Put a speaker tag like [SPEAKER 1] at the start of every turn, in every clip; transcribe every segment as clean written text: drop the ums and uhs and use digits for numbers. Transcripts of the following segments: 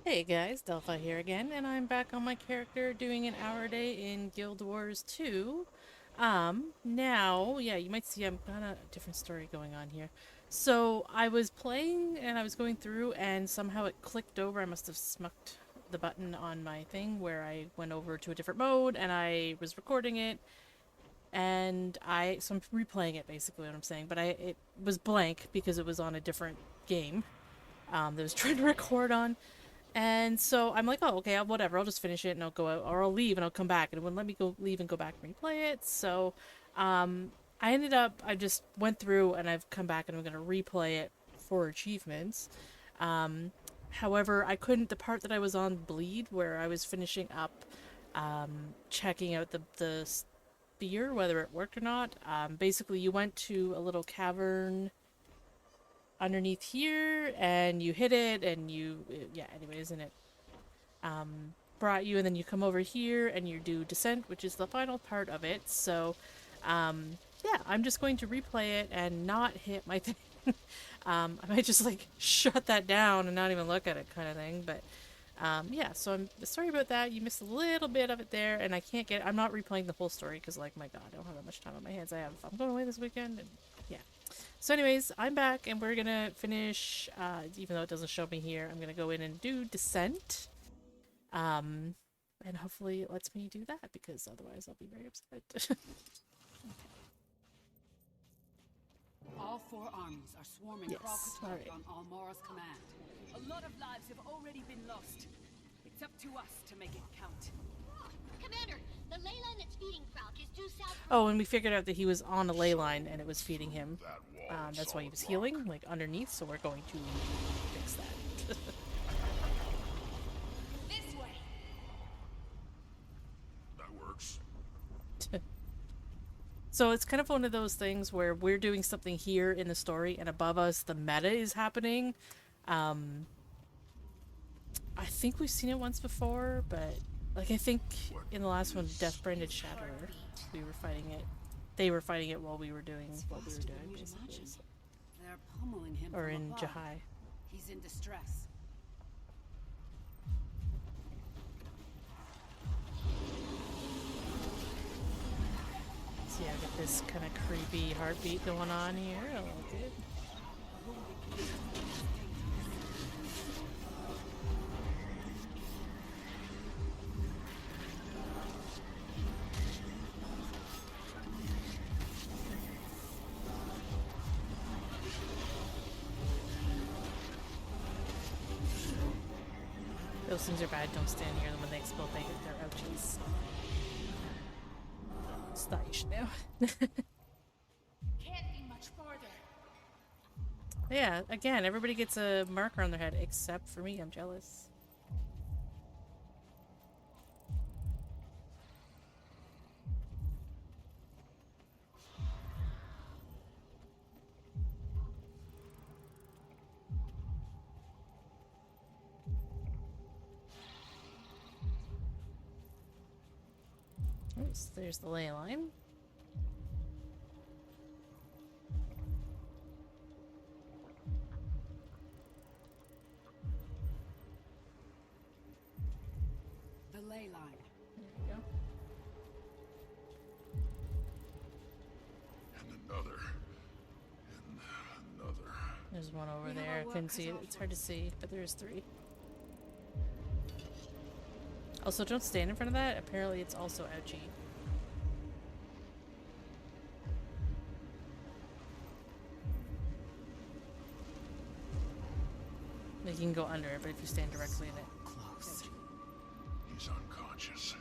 [SPEAKER 1] Hey guys, Delphi here again, and I'm back on my character doing an hour a day in Guild Wars 2. Now, yeah, you might see I'm got a different story going on here. So, I was playing and I was going through and somehow it clicked over. I must have smucked the button on my thing where I went over to a different mode and I was recording it so I'm replaying it basically what I'm saying, but it was blank because it was on a different game that was trying to record on. And so I'm like, oh, okay, whatever. I'll just finish it and I'll go out, or I'll leave and I'll come back. And it wouldn't let me go leave and go back and replay it. So I just went through and I've come back and I'm going to replay it for achievements. Um, However, I couldn't, the part that I was on Bleed, where I was finishing up checking out the spear, whether it worked or not. Basically, you went to a little cavern underneath here and you hit it and yeah, anyways, and it brought you, and then you come over here and you do descent, which is the final part of it. So yeah, I'm just going to replay it and not hit my thing. I might just like shut that down and not even look at it, kind of thing. But yeah, so I'm sorry about that. You missed a little bit of it there, and I'm not replaying the whole story because, like, my god, I don't have that much time on my hands. I'm going away this weekend, and yeah. So anyways, I'm back and we're gonna finish, even though it doesn't show me here, I'm gonna go in and do Descent. Um, and hopefully it lets me do that because otherwise I'll be very upset.
[SPEAKER 2] All four armies are swarming
[SPEAKER 1] Yes,
[SPEAKER 2] Krakatoa
[SPEAKER 1] alright.
[SPEAKER 2] on Almora's command. A lot of lives have already been lost. It's up to us to make it count.
[SPEAKER 3] Commander, the ley line that's feeding Kralk is due south.
[SPEAKER 1] Oh, and we figured out that he was on a ley line and it was feeding him. That's why he was healing, like underneath, so we're going to fix that.
[SPEAKER 2] This way!
[SPEAKER 4] That works.
[SPEAKER 1] So it's kind of one of those things where we're doing something here in the story and above us the meta is happening. I think we've seen it once before, but like I think in the last one, Death Branded Shatterer, we were fighting it. They were fighting it while we were doing what we were doing, basically. So.
[SPEAKER 2] They're pummeling him
[SPEAKER 1] Or
[SPEAKER 2] from
[SPEAKER 1] in
[SPEAKER 2] above.
[SPEAKER 1] Jahai.
[SPEAKER 2] He's in distress.
[SPEAKER 1] So yeah, I got this kind of creepy heartbeat going on here. I like it. Those things are bad. Don't stand near them when they explode. They're ouchies. It's not you should know.
[SPEAKER 2] Can't be much farther.
[SPEAKER 1] Yeah, again, everybody gets a marker on their head except for me. I'm jealous. Oh, so there's the ley line.
[SPEAKER 2] The ley line.
[SPEAKER 1] There we go.
[SPEAKER 4] And another. And another.
[SPEAKER 1] There's one over
[SPEAKER 2] We have
[SPEAKER 1] there.
[SPEAKER 2] our
[SPEAKER 1] I
[SPEAKER 2] work
[SPEAKER 1] couldn't
[SPEAKER 2] cut
[SPEAKER 1] see it.
[SPEAKER 2] out
[SPEAKER 1] It's
[SPEAKER 2] for
[SPEAKER 1] hard to
[SPEAKER 2] us.
[SPEAKER 1] see, but there's three. Also, don't stand in front of that. Apparently, it's also ouchy. Like, you can go under it, but if you stand directly in it,
[SPEAKER 2] Close.
[SPEAKER 1] ouchie.
[SPEAKER 4] He's unconscious.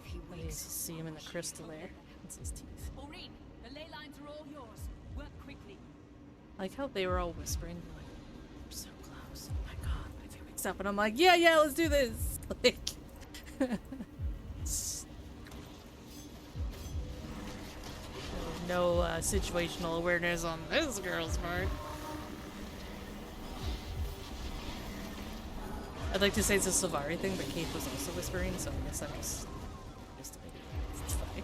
[SPEAKER 2] If he
[SPEAKER 1] At least you
[SPEAKER 2] wakes,
[SPEAKER 1] see him in the crystal there. That's his teeth.
[SPEAKER 2] Maureen, the ley lines are all yours. Work quickly.
[SPEAKER 1] I like how they were all whispering, like, we're so close. Oh my god, my fear wakes up, and I'm like, yeah, yeah, let's do this! Like, no situational awareness on this girl's part. I'd like to say it's a Savari thing, but Kate was also whispering, so I guess I'm just it's fine.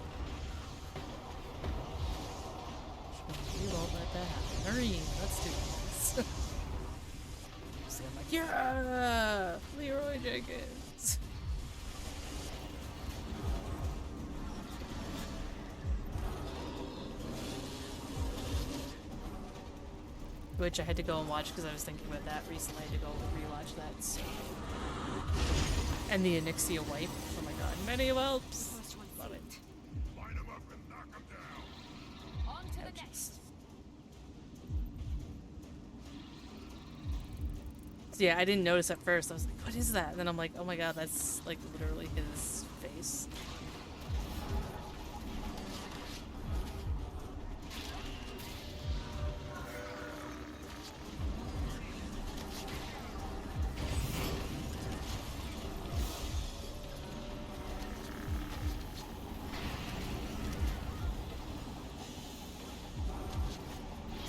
[SPEAKER 1] You won't let that happen. Hurry, let's do this. See, I'm like, Yeah! Leroy Jenkins! Which I had to go and watch because I was thinking about that recently. I had to go rewatch that. So. And the Onyxia wipe. Oh my god. Many whelps! Love it.
[SPEAKER 4] Line them up and knock them down.
[SPEAKER 2] On to the next.
[SPEAKER 1] So yeah, I didn't notice at first. I was like, what is that? And then I'm like, oh my god, that's like literally his face.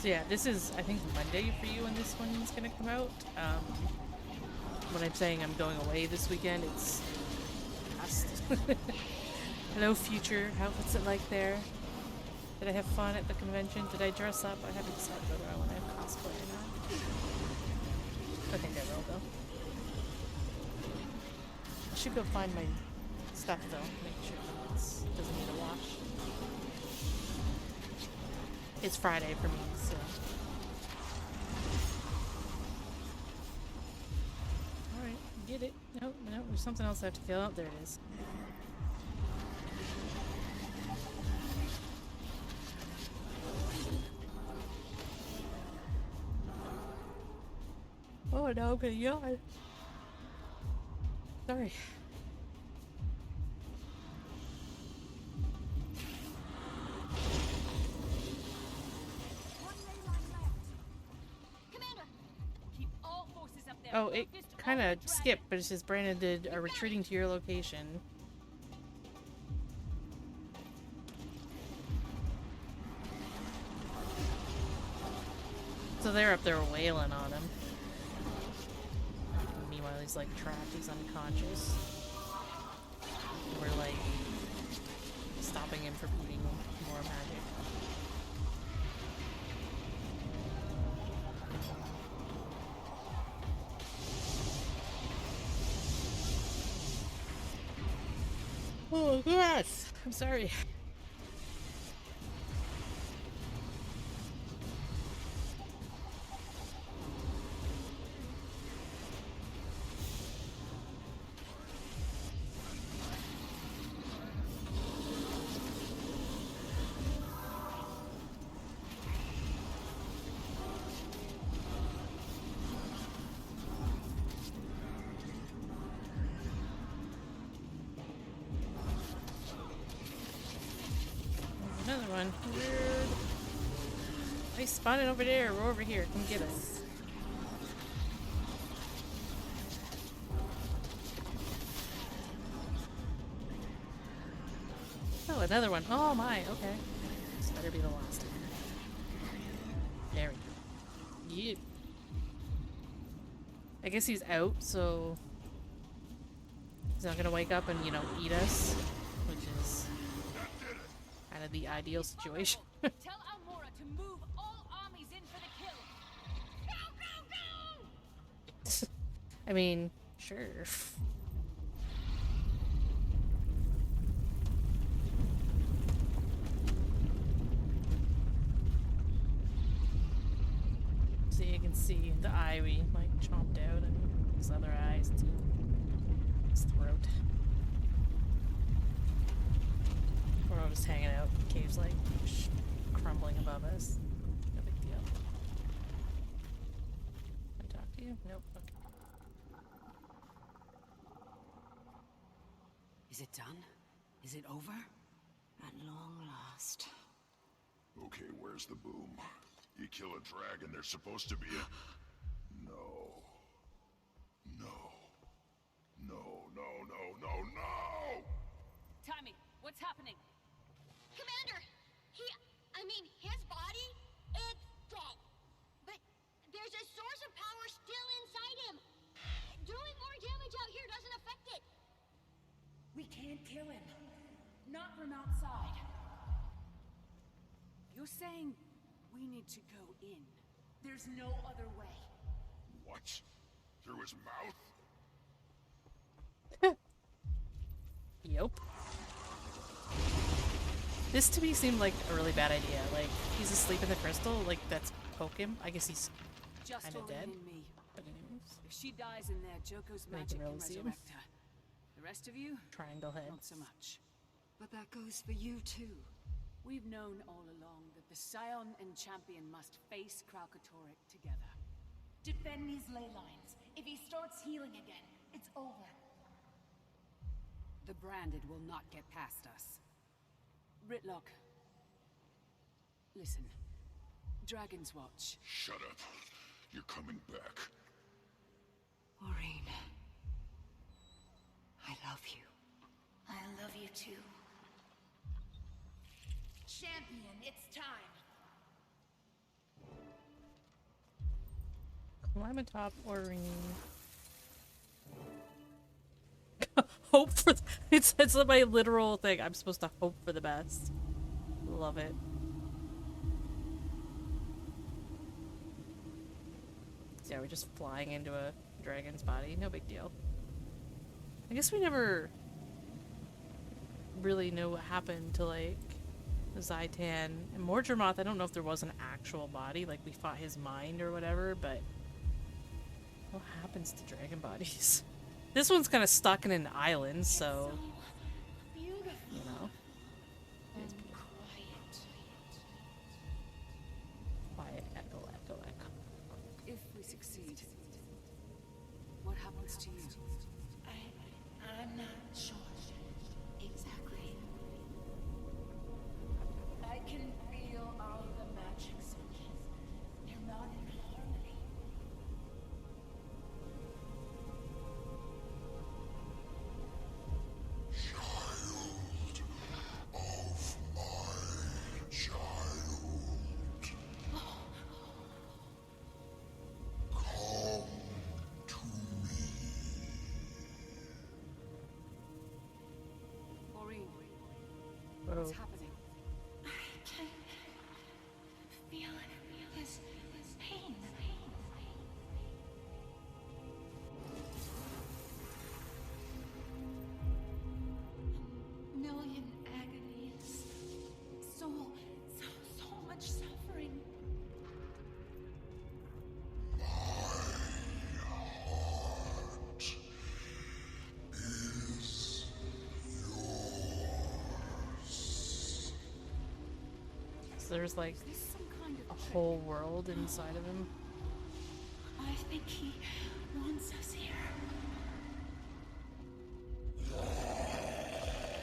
[SPEAKER 1] So yeah, this is, I think, Monday for you when this one's gonna come out. When I'm saying I'm going away this weekend, it's past. Hello, future. What's it like there? Did I have fun at the convention? Did I dress up? I haven't decided whether I want to have cosplay or not. I think I will, though. I should go find my stuff, though. Make sure it doesn't need a wash. It's Friday for me, so. Alright, get it. Nope, nope, there's something else I have to kill. Oh, there it is. Oh, now I'm gonna yawn. Sorry. Oh, it kind of skipped, but it says Brandon are retreating to your location. So they're up there wailing on him. Meanwhile, he's like trapped, he's unconscious. We're like stopping him from eating more magic. Oh, yes! I'm sorry. Another one. Weird. They spotted over there. We're over here. Come get us. Oh, another one. Oh my. Okay. This better be the last one. There we go. Yeah. I guess he's out, so he's not gonna wake up and, you know, eat us, which is kind of the ideal situation.
[SPEAKER 2] Tell Almora to move all armies in for the kill. Go, go, go!
[SPEAKER 1] I mean, sure. So you can see the eye we like chomped out and his other eyes too. His throat. We're all just hanging out. Cave's like crumbling above us. No big deal. Can I talk to you? Nope. Okay.
[SPEAKER 2] Is it done? Is it over? At long last.
[SPEAKER 4] Okay, where's the boom? You kill a dragon, there's supposed to be a... No. No. No, no, no, no, no!
[SPEAKER 2] Timmy, what's happening?
[SPEAKER 3] Commander, his body, it's dead. But there's a source of power still inside him. Doing more damage out here doesn't affect it.
[SPEAKER 2] We can't kill him. Not from outside. You're saying we need to go in. There's no other way.
[SPEAKER 4] What? through his mouth?
[SPEAKER 1] Yup. This to me seemed like a really bad idea. Like, he's asleep in the crystal, like, that's poke him. I guess he's
[SPEAKER 2] Just
[SPEAKER 1] kinda
[SPEAKER 2] Doreen
[SPEAKER 1] dead.
[SPEAKER 2] and me.
[SPEAKER 1] But anyways,
[SPEAKER 2] If she dies in there, Joko's
[SPEAKER 1] Then you
[SPEAKER 2] magic
[SPEAKER 1] can
[SPEAKER 2] can
[SPEAKER 1] really see him.
[SPEAKER 2] resurrect her. The rest of you,
[SPEAKER 1] triangle head.
[SPEAKER 2] not so much.
[SPEAKER 5] But that goes for you too.
[SPEAKER 2] We've known all along that the Scion and Champion must face Kralkatorrik together.
[SPEAKER 6] Defend these ley lines. If he starts healing again, it's over.
[SPEAKER 2] The Branded will not get past us. Ritlock. Listen. Dragon's Watch.
[SPEAKER 4] Shut up. You're coming back.
[SPEAKER 5] Maureen. I love you.
[SPEAKER 6] I love you too. Champion, it's time.
[SPEAKER 1] Climb atop Oreen. Hope for it's my literal thing. I'm supposed to hope for the best. Love it. So yeah, we're just flying into a dragon's body. No big deal. I guess we never really know what happened to like Zaitan and Mordremoth. I don't know if there was an actual body, like we fought his mind or whatever, but what happens to dragon bodies? This one's kind of stuck in an island, so
[SPEAKER 6] Beautiful.
[SPEAKER 1] you know. It's
[SPEAKER 6] Quiet.
[SPEAKER 1] quiet, echo, echo, echo.
[SPEAKER 2] If we succeed, what happens to you?
[SPEAKER 6] I'm not sure exactly. I can feel all the magic surges. They're not in harmony.
[SPEAKER 4] Child of my child. Come to me.
[SPEAKER 2] Maureen,
[SPEAKER 1] Whoa.
[SPEAKER 2] what's happening?
[SPEAKER 6] Can feel his pain. A million agonies. So much suffering.
[SPEAKER 4] Heart is yours.
[SPEAKER 1] So there's like
[SPEAKER 2] Is this some kind of
[SPEAKER 1] a
[SPEAKER 2] trick?
[SPEAKER 1] whole world inside of him.
[SPEAKER 6] I think he wants us here.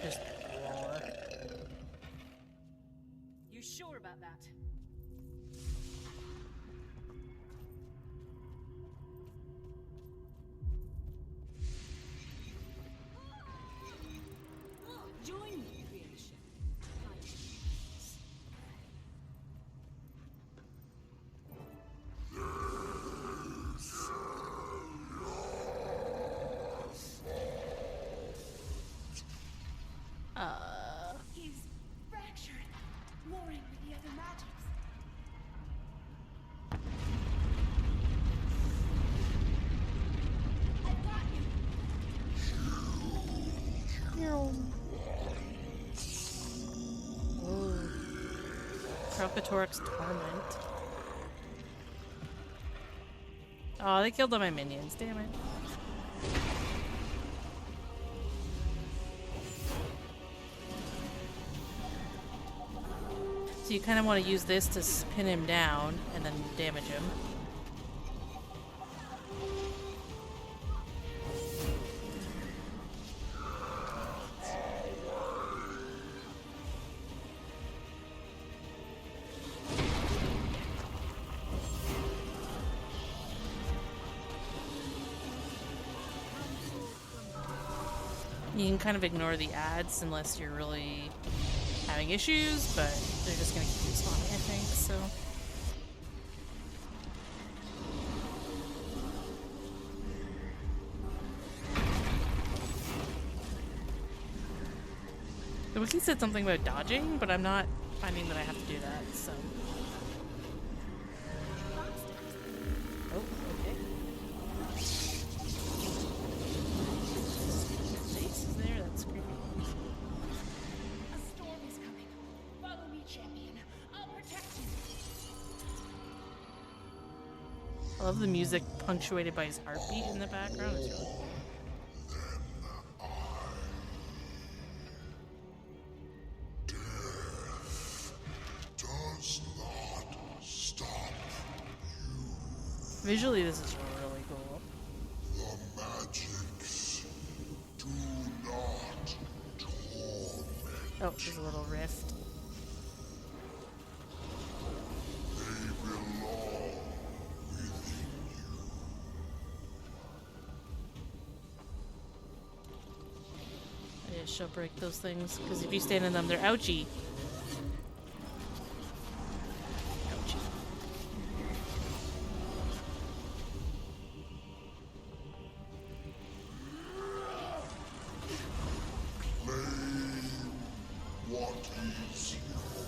[SPEAKER 1] Just roar.
[SPEAKER 2] You sure about that? Join me, creation.
[SPEAKER 6] He's fractured, warring with the other magics. I've got you.
[SPEAKER 1] Ooh. Kralkatorrik's torment. Oh, they killed all my minions, damn it. So you kind of want to use this to pin him down and then damage him. You can kind of ignore the ads unless you're really having issues, but they're just gonna keep spawning, I think, so. The wiki said something about dodging, but I'm not finding that I have to do that, so. Oh, okay. I love the music punctuated by his heartbeat in the background. It's really cool.
[SPEAKER 4] Does not stop.
[SPEAKER 1] Visually, this is really cool.
[SPEAKER 4] The magics do not torment.
[SPEAKER 1] Oh, there's a little rift.
[SPEAKER 4] They belong within you.
[SPEAKER 1] Yeah, she'll break those things, because if you stand in them, they're ouchy. Ouchie.
[SPEAKER 4] Claim what is yours.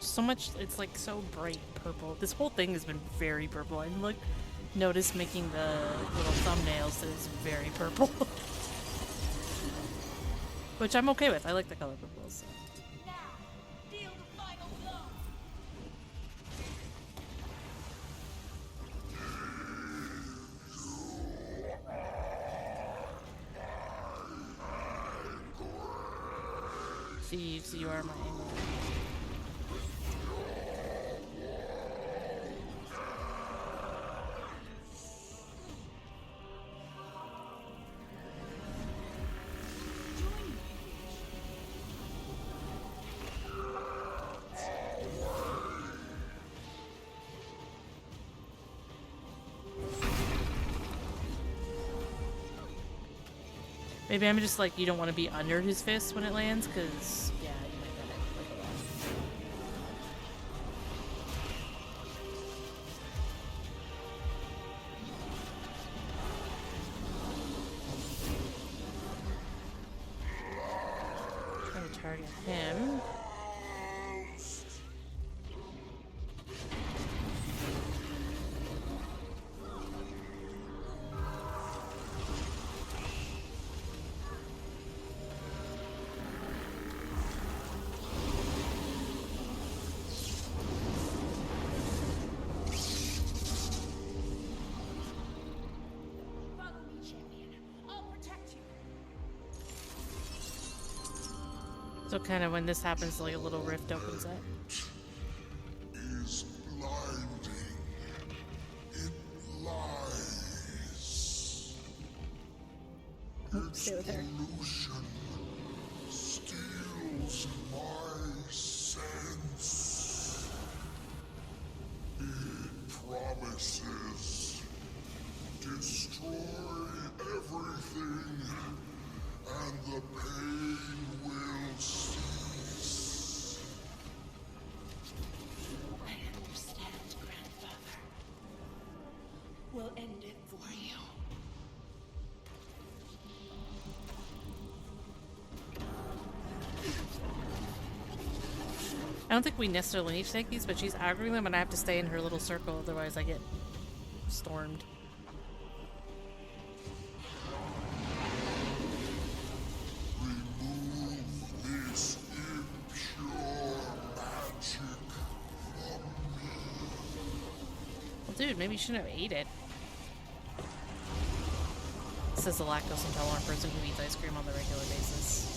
[SPEAKER 1] So much, it's like so bright purple. This whole thing has been very purple. I look, notice making the little thumbnails that it's very purple. Which I'm okay with. I like the color purple. So.
[SPEAKER 2] Now, deal the final blow.
[SPEAKER 1] Thieves, you are my angel. Maybe I'm just like, you don't want to be under his fist when it lands, because, yeah, you might get it like a lot. Trying to target him.
[SPEAKER 2] Follow me, champion. I'll protect you.
[SPEAKER 1] So kind of when this happens, like a little rift opens up.
[SPEAKER 4] Is blinding. It lies.
[SPEAKER 1] Stay with her.
[SPEAKER 4] Pollution steals my sense. It promises destroy everything, and the pain will cease.
[SPEAKER 6] I understand, grandfather. We'll end it for you.
[SPEAKER 1] I don't think we necessarily need to take these, but she's aggroing them and I have to stay in her little circle, otherwise I get stormed.
[SPEAKER 4] Remove this impure magic from me.
[SPEAKER 1] Well, dude, maybe you shouldn't have ate it. Says the lactose intolerant person who eats ice cream on the regular basis.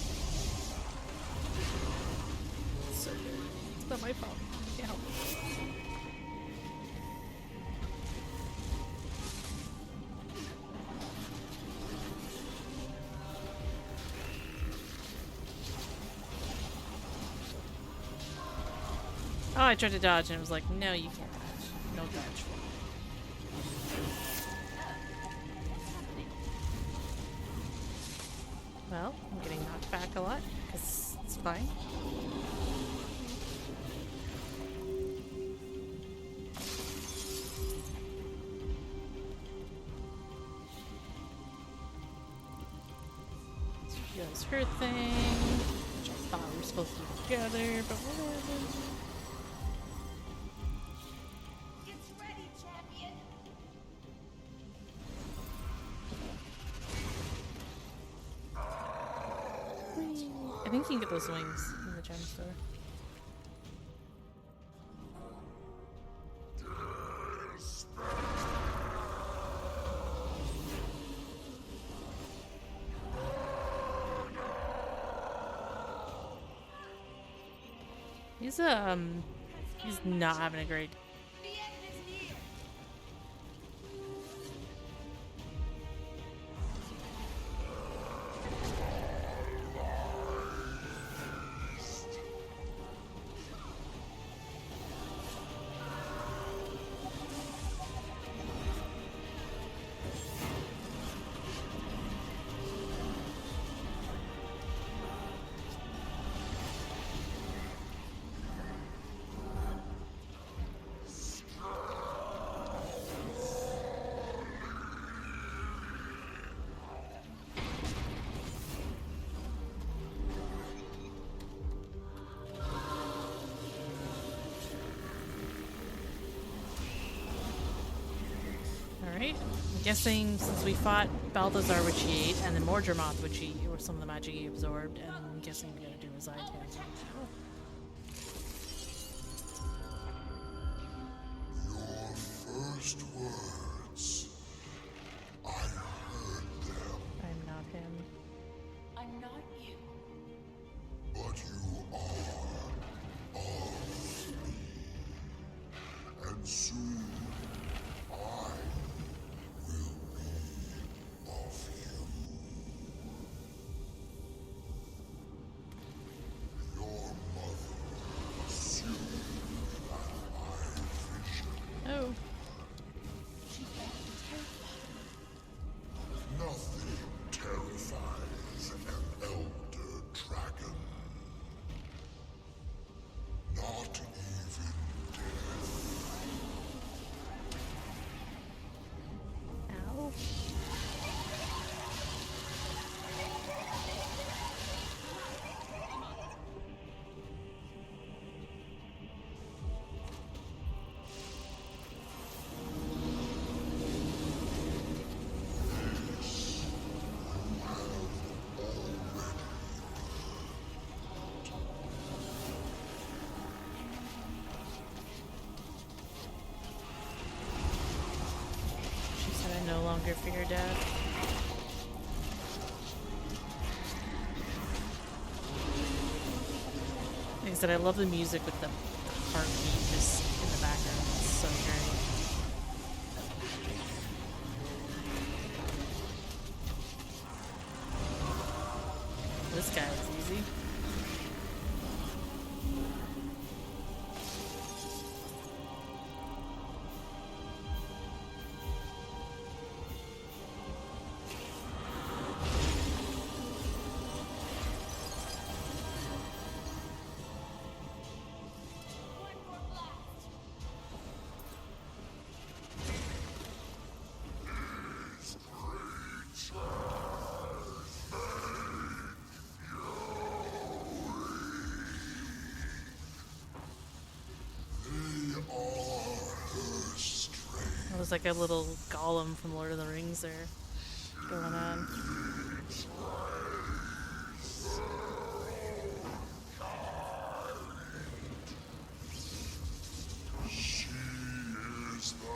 [SPEAKER 1] So good. It's not my fault. Can't help it. Oh, I tried to dodge and it was like, no, you can't dodge. No dodge. Well, I'm getting knocked back a lot, because it's fine. does her thing, which I thought we were supposed to do together, but whatever.
[SPEAKER 2] It's ready, champion.
[SPEAKER 1] I think you can get those wings in the gem store. He's not having a great.
[SPEAKER 2] The end is near.
[SPEAKER 1] Alright. I'm guessing since we fought Balthazar, which he ate, and then Mordremoth, which he, or some of the magic he absorbed, and I'm guessing we're gonna do his eye test.
[SPEAKER 4] Your first words. I heard them,
[SPEAKER 1] I'm not him.
[SPEAKER 6] I'm not you.
[SPEAKER 4] but you are of me. And soon I will be of you. Your mother assumed that my vision.
[SPEAKER 1] Oh.
[SPEAKER 4] Nothing terrifies an elder dragon. Not even
[SPEAKER 1] Ow. She said I no longer fear death. Like I said, I love the music with the heartbeat just in the background. It's so great. This guy is easy.
[SPEAKER 2] One more blast.
[SPEAKER 4] they are her strength.
[SPEAKER 1] It was like a little golem from Lord of the Rings there going on.
[SPEAKER 4] She is the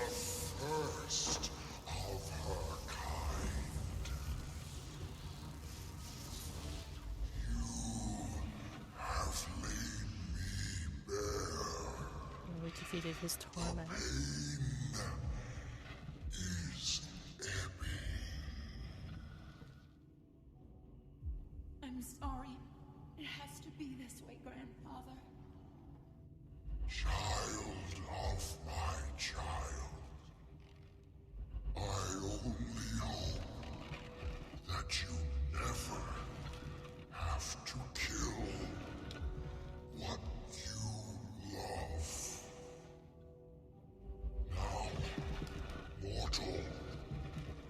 [SPEAKER 4] first of her kind. You have made me bear.
[SPEAKER 1] And we defeated his torment.
[SPEAKER 4] Pain is ebbing.
[SPEAKER 6] I'm sorry. It has to be this way, Grandfather.
[SPEAKER 4] Child of my child, I only hope that you never have to kill what you love. Now, mortal,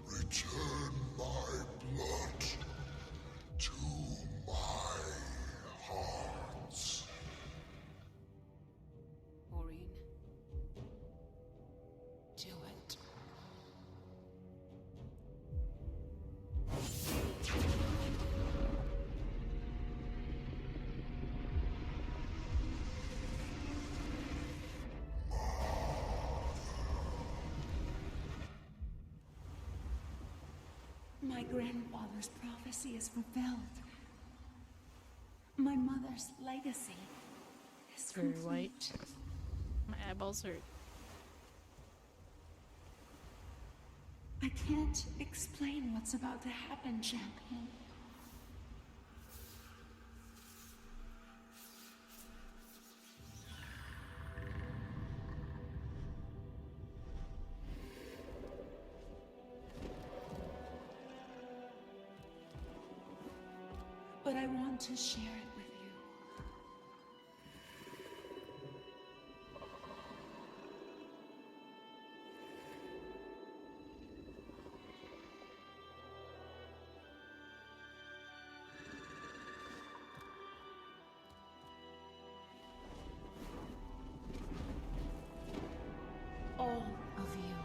[SPEAKER 4] return my blood to
[SPEAKER 6] my grandfather's prophecy is fulfilled. My mother's legacy is
[SPEAKER 1] Very
[SPEAKER 6] complete.
[SPEAKER 1] white. My eyeballs hurt.
[SPEAKER 6] I can't explain what's about to happen, champion. But I want to share it with you. All of you.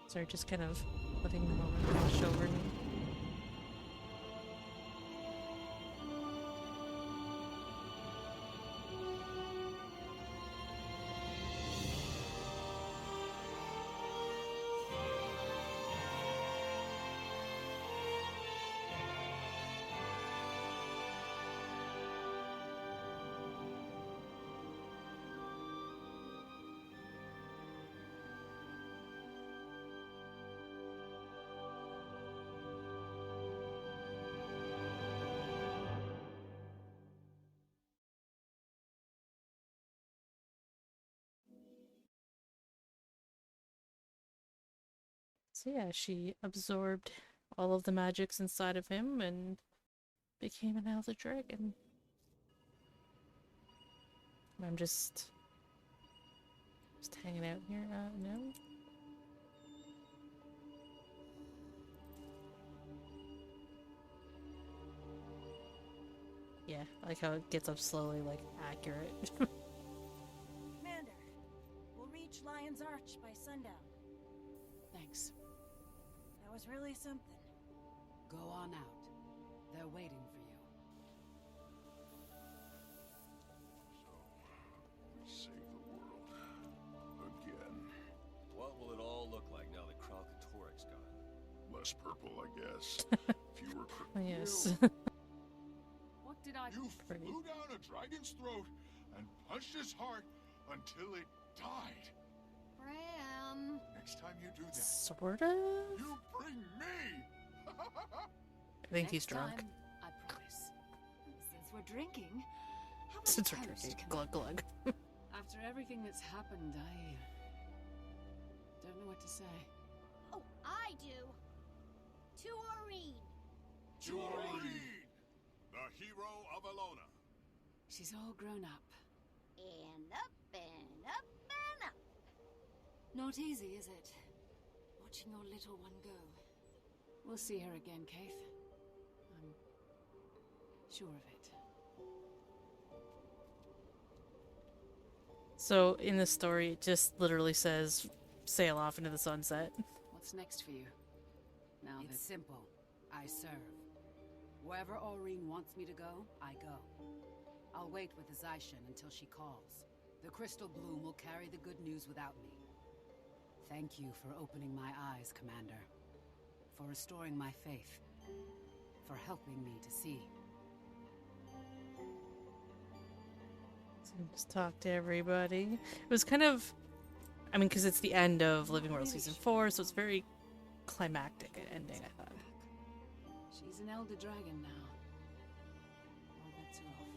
[SPEAKER 1] Sorry, just kind of letting the moment wash over me. So yeah, she absorbed all of the magics inside of him and became an Elder Dragon. I'm just hanging out here. No. Yeah, I like how it gets up slowly, like accurate.
[SPEAKER 2] Commander, we'll reach Lion's Arch by sundown.
[SPEAKER 7] Thanks.
[SPEAKER 2] That was really something.
[SPEAKER 7] Go on out. They're waiting for you.
[SPEAKER 4] So, we save the world. Again.
[SPEAKER 8] What will it all look like now that Kralkatorik's gone?
[SPEAKER 4] Less purple, I guess. Fewer
[SPEAKER 1] Yes.
[SPEAKER 2] What did I...
[SPEAKER 4] You
[SPEAKER 1] Pretty.
[SPEAKER 4] flew down a dragon's throat and punched his heart until it died.
[SPEAKER 3] Bram.
[SPEAKER 4] Next time you do that,
[SPEAKER 1] Sort of?
[SPEAKER 4] you bring me!
[SPEAKER 1] I think he's
[SPEAKER 7] Next
[SPEAKER 1] drunk.
[SPEAKER 7] time, I promise.
[SPEAKER 5] Since we're drinking, how much
[SPEAKER 1] Since we're
[SPEAKER 5] toast
[SPEAKER 1] drinking.
[SPEAKER 5] can
[SPEAKER 1] Glug glug.
[SPEAKER 7] After everything that's happened, I don't know what to say.
[SPEAKER 3] Oh, I do. To Aureen.
[SPEAKER 4] To Aureen, the hero of Alona.
[SPEAKER 7] She's all grown up.
[SPEAKER 3] And up and up and up.
[SPEAKER 5] Not easy, is it? Watching your little one go.
[SPEAKER 7] We'll see her again, Keith. I'm sure of it.
[SPEAKER 1] So in the story, it just literally says, sail off into the sunset.
[SPEAKER 7] What's next for you? Now
[SPEAKER 9] It's
[SPEAKER 7] that...
[SPEAKER 9] simple. I serve. Wherever Aureen wants me to go, I go. I'll wait with the Zaishan until she calls. The crystal bloom will carry the good news without me. Thank you for opening my eyes, Commander. For restoring my faith. For helping me to see.
[SPEAKER 1] So just talk to everybody. It was kind of, I mean, because it's the end of Living World Season 4, so it's very climactic ending, I thought.
[SPEAKER 7] she's an elder dragon now. All bets are off.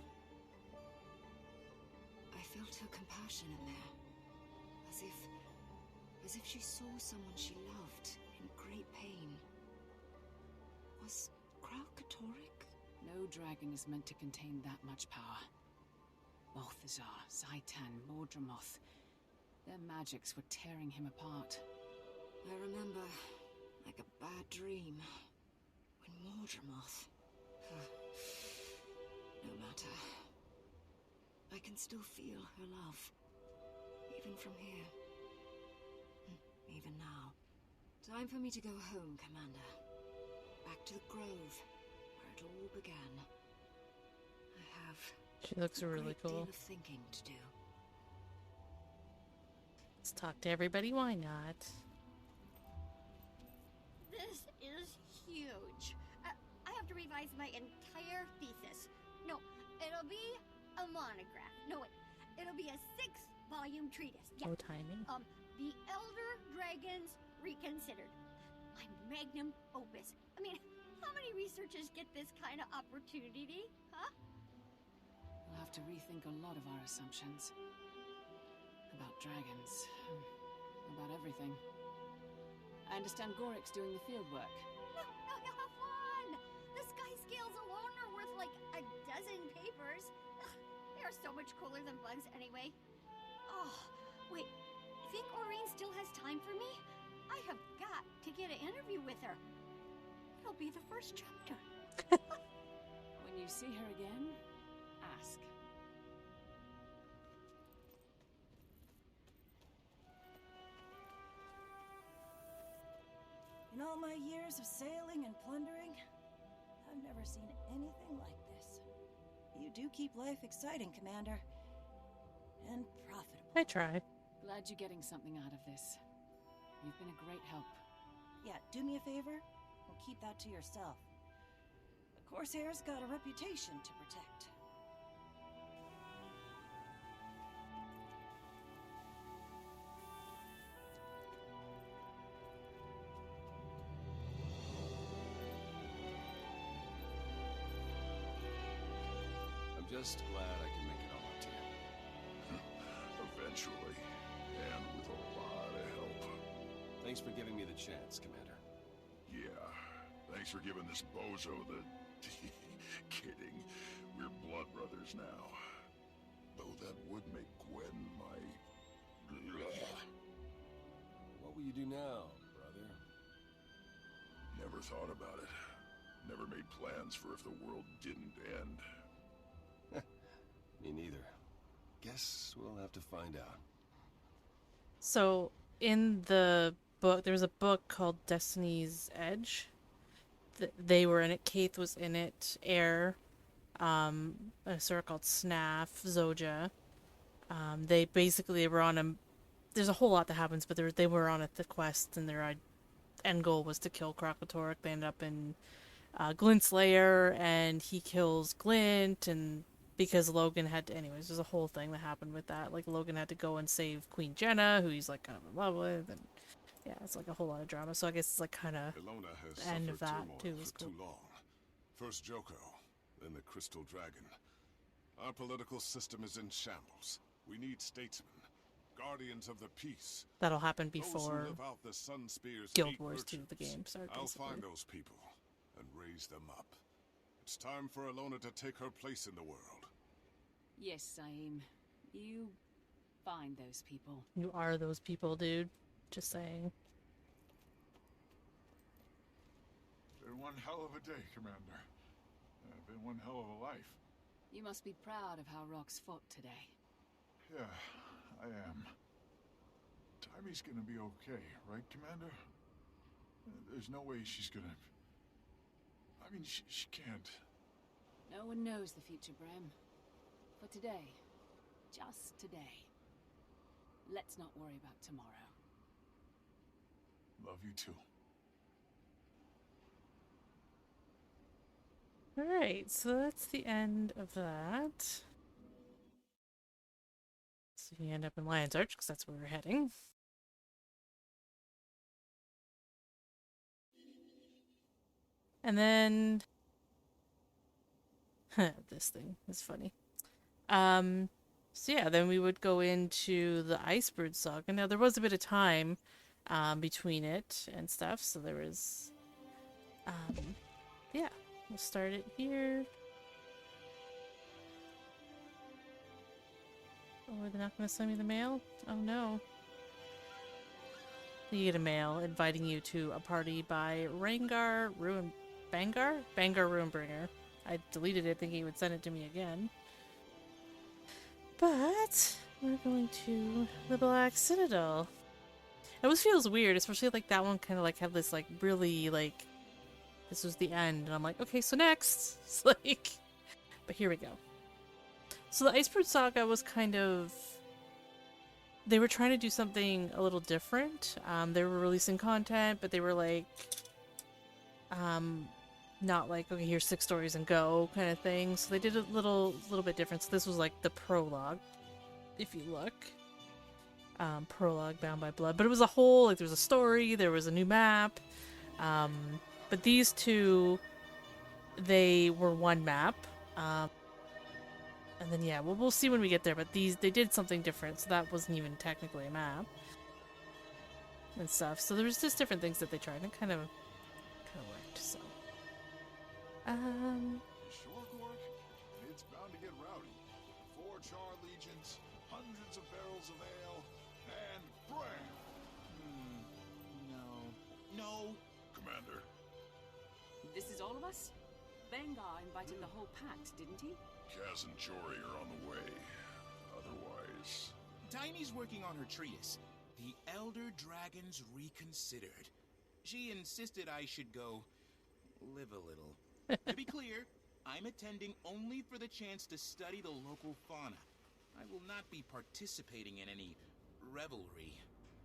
[SPEAKER 5] I felt her compassion in there. As if she saw someone she loved in great pain. Was Kralkatorrik?
[SPEAKER 7] No dragon is meant to contain that much power. Balthazar, Zaitan, Mordramoth.
[SPEAKER 9] Their magics were tearing him apart.
[SPEAKER 5] I remember, like a bad dream, when Mordremoth... No matter. I can still feel her love. Even from here. Even now. Time for me to go home, Commander. Back to the Grove, where it all began. I have
[SPEAKER 1] She looks
[SPEAKER 5] a
[SPEAKER 1] really
[SPEAKER 5] great
[SPEAKER 1] cool.
[SPEAKER 5] deal of thinking to do.
[SPEAKER 1] Let's talk to everybody, why not?
[SPEAKER 3] This is huge. I have to revise my entire thesis. No, it'll be a monograph. No, wait. It'll be a 6-volume treatise. Yeah.
[SPEAKER 1] No timing.
[SPEAKER 3] The Elder Dragons Reconsidered. My magnum opus. I mean, how many researchers get this kind of opportunity? Huh?
[SPEAKER 9] We'll have to rethink a lot of our assumptions. About dragons. About everything. I understand Gorik's doing the fieldwork.
[SPEAKER 3] No, have fun! The sky scales alone are worth like a dozen papers. Ugh, they are so much cooler than bugs anyway. Oh, wait. Think Aurene still has time for me? I have got to get an interview with her. It'll be the first chapter.
[SPEAKER 9] When you see her again, ask.
[SPEAKER 10] In all my years of sailing and plundering, I've never seen anything like this. You do keep life exciting, Commander. And profitable.
[SPEAKER 1] I try.
[SPEAKER 9] Glad you're getting something out of this. You've been a great help.
[SPEAKER 10] Yeah, do me a favor and keep that to yourself. The Corsair's got a reputation to protect.
[SPEAKER 8] I'm just glad I can make it on my team.
[SPEAKER 4] Eventually. And with a lot of help.
[SPEAKER 8] Thanks for giving me the chance, Commander.
[SPEAKER 4] Yeah. Thanks for giving this bozo the... Kidding. We're blood brothers now. Though that would make Gwen my...
[SPEAKER 8] What will you do now, brother?
[SPEAKER 4] Never thought about it. Never made plans for if the world didn't end.
[SPEAKER 8] Me neither. Guess we'll have to find out.
[SPEAKER 1] So, in the book, there was a book called Destiny's Edge. They were in it. Kaith was in it. Air, a sort called Snaff, Zoja. They basically were on a... There's a whole lot that happens, but they were on the quest, and their end goal was to kill Krakatorrik. They end up in Glint's lair, and he kills Glint, and because Logan had to... Anyways, there's a whole thing that happened with that. Like, Logan had to go and save Queen Jenna, who he's, like, kind of in love with, and... Yeah, it's like a whole lot of drama, so I guess it's like kind of the end of that too. Was cool.
[SPEAKER 11] Too long. First Joko, then the Crystal Dragon. Our political system is in shambles. We need statesmen, guardians of the peace.
[SPEAKER 1] That'll happen
[SPEAKER 11] Those who
[SPEAKER 1] before
[SPEAKER 11] live out the Sun Spear's
[SPEAKER 1] Guild
[SPEAKER 11] hate
[SPEAKER 1] Wars 2,
[SPEAKER 11] virtues.
[SPEAKER 1] the game starts.
[SPEAKER 11] I'll find those people and raise them up. It's time for Alona to take her place in the world.
[SPEAKER 9] Yes, Saim. You find those people.
[SPEAKER 1] You are those people, dude. Just saying.
[SPEAKER 12] Been one hell of a day, Commander. Been one hell of a life.
[SPEAKER 9] You must be proud of how Rox fought today.
[SPEAKER 12] Yeah, I am. Taimi's gonna be okay, right, Commander? There's no way she's gonna... I mean, she can't.
[SPEAKER 9] No one knows the future, Brem. But today, just today, let's not worry about tomorrow.
[SPEAKER 12] Love you too.
[SPEAKER 1] Alright, so that's the end of that. So you end up in Lion's Arch, because that's where we're heading. And then... this thing is funny. So yeah, then we would go into the Icebrood Saga. Now, there was a bit of time between it and stuff, so there was... yeah, we'll start it here. Oh, they're not going to send me the mail? Oh no. You get a mail inviting you to a party by Bangar Ruinbringer. I deleted it thinking he would send it to me again. But we're going to the Black Citadel. It always feels weird, especially like that one kind of like had this like really like this was the end, and I'm like, okay, so next. It's like, but here we go. So the Icebrood Saga was kind of, they were trying to do something a little different. They were releasing content, but they were like, not like, okay, here's 6 stories and go kind of thing. So they did a little bit different. So this was like the prologue, if you look. Prologue, Bound by Blood. But it was a whole, like there was a story, there was a new map. But these two, they were one map. And then yeah, we'll see when we get there, but they did something different, so that wasn't even technically a map. And stuff. So there was just different things that they tried, and it kind of worked, so.
[SPEAKER 12] Sure, Gork? It's bound to get rowdy. 4 Char Legions, hundreds of barrels of ale, and bram!
[SPEAKER 13] No.
[SPEAKER 4] Commander,
[SPEAKER 7] This is all of us? Bangar invited the whole pact, didn't he?
[SPEAKER 4] Kaz and Jory are on the way. Otherwise...
[SPEAKER 13] Tiny's working on her treatise, The Elder Dragons Reconsidered. She insisted I should go live a little. To be clear, I'm attending only for the chance to study the local fauna. I will not be participating in any revelry.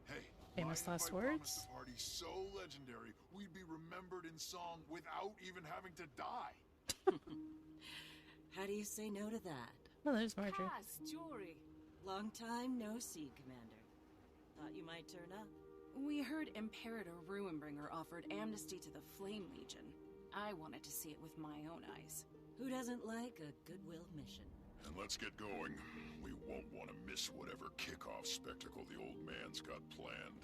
[SPEAKER 12] Hey,
[SPEAKER 1] Famous
[SPEAKER 12] my
[SPEAKER 1] last
[SPEAKER 12] invite
[SPEAKER 1] words?
[SPEAKER 12] promised a party so legendary, we'd be remembered in song without even having to die.
[SPEAKER 10] How do you say no to that?
[SPEAKER 1] Oh, there's Marjorie.
[SPEAKER 7] Cass, Jory.
[SPEAKER 10] Long time no see, Commander. Thought you might turn up.
[SPEAKER 7] We heard Imperator Ruinbringer offered amnesty to the Flame Legion. I wanted to see it with my own eyes.
[SPEAKER 10] Who doesn't like a goodwill mission?
[SPEAKER 4] And let's get going. We won't want to miss whatever kickoff spectacle the old man's got planned.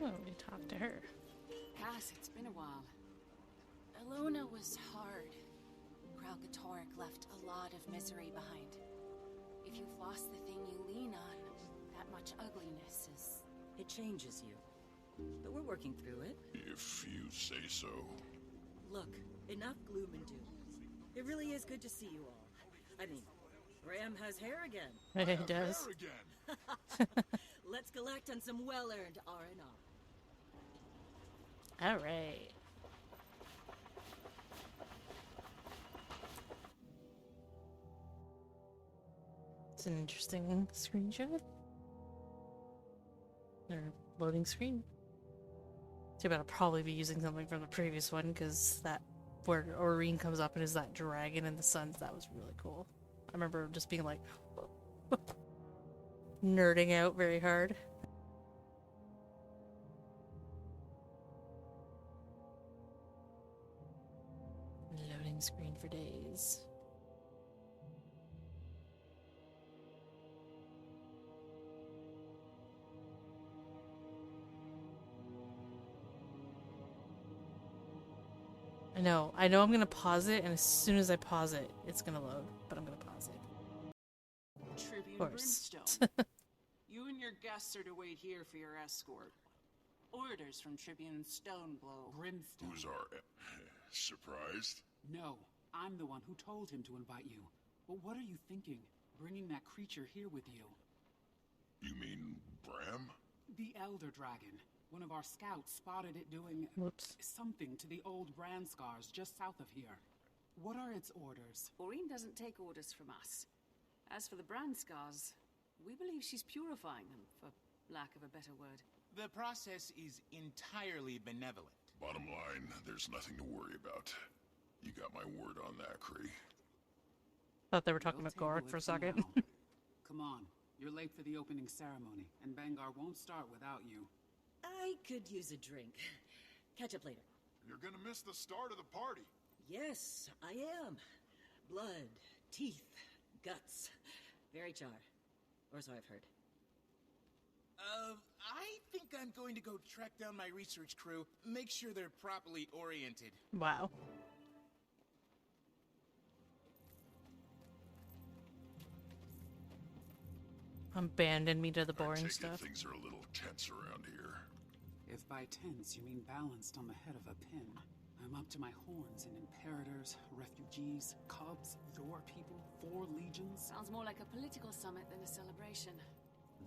[SPEAKER 1] Oh, we talked to her.
[SPEAKER 7] Cass, it's been a while. Alona was hard. Kralkatorrik left a lot of misery behind. If you've lost the thing you lean on, that much ugliness is...
[SPEAKER 10] It changes you. But we're working through it.
[SPEAKER 4] If you say so.
[SPEAKER 10] Look, enough gloom and doom. It really is good to see you all. I mean, Graham has hair again.
[SPEAKER 1] He does.
[SPEAKER 12] Hair again.
[SPEAKER 10] Let's collect on some well-earned R&R.
[SPEAKER 1] All right. It's an interesting screenshot. Or loading screen. Too bad I'll probably be using something from the previous one, because that where Aurene comes up and is that dragon in the suns, that was really cool. I remember just being like nerding out very hard. Loading screen for days. I know I'm gonna pause it, and as soon as I pause it, it's gonna load, but I'm gonna pause it.
[SPEAKER 14] Tribune
[SPEAKER 1] Of course.
[SPEAKER 14] Brimstone. You and your guests are to wait here for your escort. Orders from Tribune Stoneblow.
[SPEAKER 15] Brimstone.
[SPEAKER 4] Who's our... surprised?
[SPEAKER 15] No, I'm the one who told him to invite you. But what are you thinking, bringing that creature here with you?
[SPEAKER 4] You mean Bram?
[SPEAKER 15] The Elder Dragon. One of our scouts spotted it doing something to the old brand scars just south of here. What are its orders?
[SPEAKER 7] Aurene doesn't take orders from us. As for the brand scars, we believe she's purifying them, for lack of a better word.
[SPEAKER 13] The process is entirely benevolent.
[SPEAKER 4] Bottom line, there's nothing to worry about. You got my word on that, Kree.
[SPEAKER 1] Thought they were talking about Gork for a second.
[SPEAKER 15] Come on, you're late for the opening ceremony, and Bangar won't start without you.
[SPEAKER 10] I could use a drink. Catch up later.
[SPEAKER 12] You're gonna miss the start of the party.
[SPEAKER 10] Yes, I am. Blood, teeth, guts. Very Char. Or so I've heard.
[SPEAKER 13] I think I'm going to go track down my research crew, make sure they're properly oriented.
[SPEAKER 1] Wow. Abandon me to the
[SPEAKER 4] I
[SPEAKER 1] boring
[SPEAKER 4] take
[SPEAKER 1] stuff.
[SPEAKER 4] it things are a little tense around here.
[SPEAKER 15] If by tense you mean balanced on the head of a pin, I'm up to my horns in imperators, refugees, cubs, your people, 4 legions.
[SPEAKER 7] Sounds more like a political summit than a celebration.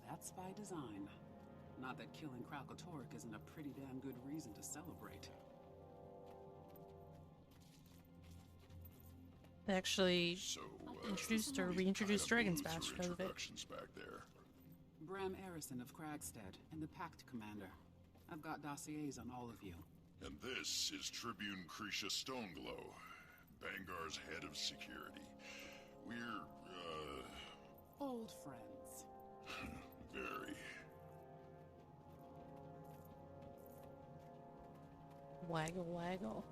[SPEAKER 15] That's by design. Not that killing Kralkatorrik isn't a pretty damn good reason to celebrate.
[SPEAKER 1] They actually introduced or reintroduced Dragon's Bash because of it.
[SPEAKER 4] Back there.
[SPEAKER 15] Bram Arison of Kragstead and the Pact Commander. I've got dossiers on all of you.
[SPEAKER 4] And this is Tribune Krisha Stoneglow, Bangar's head of security. We're,
[SPEAKER 15] old friends.
[SPEAKER 4] Very.
[SPEAKER 1] Waggle, waggle.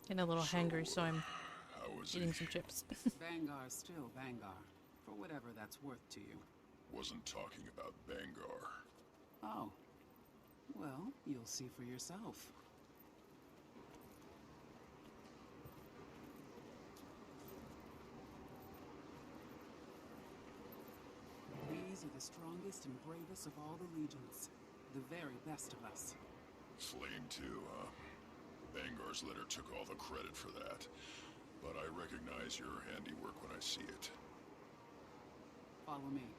[SPEAKER 1] Getting a little hangry, so I'm eating some chips.
[SPEAKER 15] Bangar's still Bangar, for whatever that's worth to you.
[SPEAKER 4] Wasn't talking about Bangar.
[SPEAKER 15] Oh. Well, you'll see for yourself. These are the strongest and bravest of all the legions. The very best of us.
[SPEAKER 4] Flame too, huh? Bangar's letter took all the credit for that. But I recognize your handiwork when I see it.
[SPEAKER 15] Follow me.